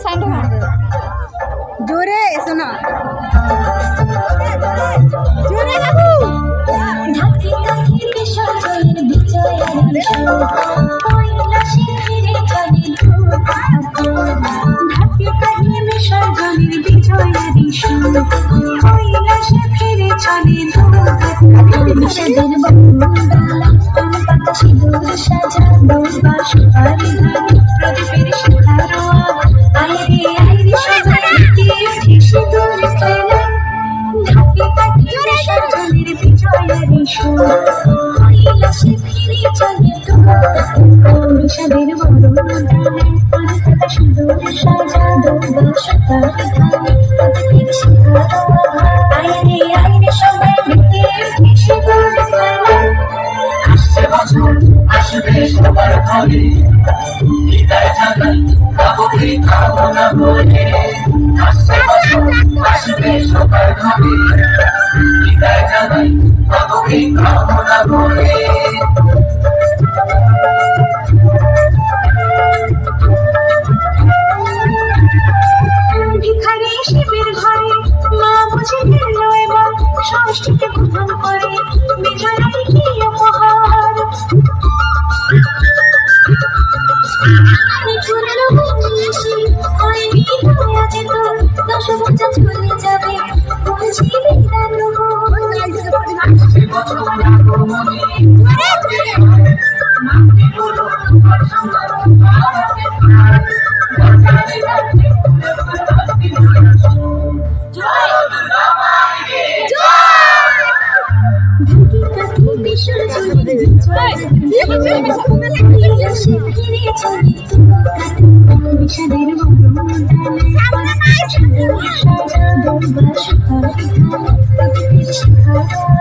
sound জোরে শোনা জোরে বাবু ঢাকি ঢাকি বিসর্জনের বিজয়ারি কৈলাসে ফিরে চলে ঢাকি ঢাকি বিসর্জনের বিজয়ারি কৈলাসে ফিরে চলে বিষাদের বকুলতলা পাতা সিঁদুর সাজা দৌড়া সুপারি ধান প্রদীপের শিখারো আইরে আইরে সবাই উঠে সিঁদুর খেলা ঢাকি ঢাকি বিসর্জনের বিজয়ারি কৈলাসে ফিরে চলে বিষাদের বকুলতলা পাতা সিঁদুর সাজা দৌড়া সুপারি ধান প্রদীপের শিখারো আইরে আইরে সবাই উঠে সিঁদুর খেলা আসছে বছর আসবে সবার ঘরে বিদায় জানাই কাবুলি কামনা করে আসছে বছর আসবে সবার ঘরে বিদায় জানাই কাবুলি কামনা করে ভিখারি শিবের ঘরে মা বুঝে দিল এবার ষষ্ঠীতে গ্রহণ করে বিজয়ারি কি উপহার চুরালো বংশী হয় বিদায় আছে তোর দশ বছর চলে যাবে বলছি বিদায় আসছে বছর আগমনে নামটি হলো তোমার সন্তান বাজারে যাচ্ছে জয় দুর্গা মায়ের ঢাকি ঢাকি বিসর্জনের কৈলাসে ফিরে চলে বিষাদের বকুলতলা সাজা দৌড়া সুপারি ধান প্রদীপের শিখারো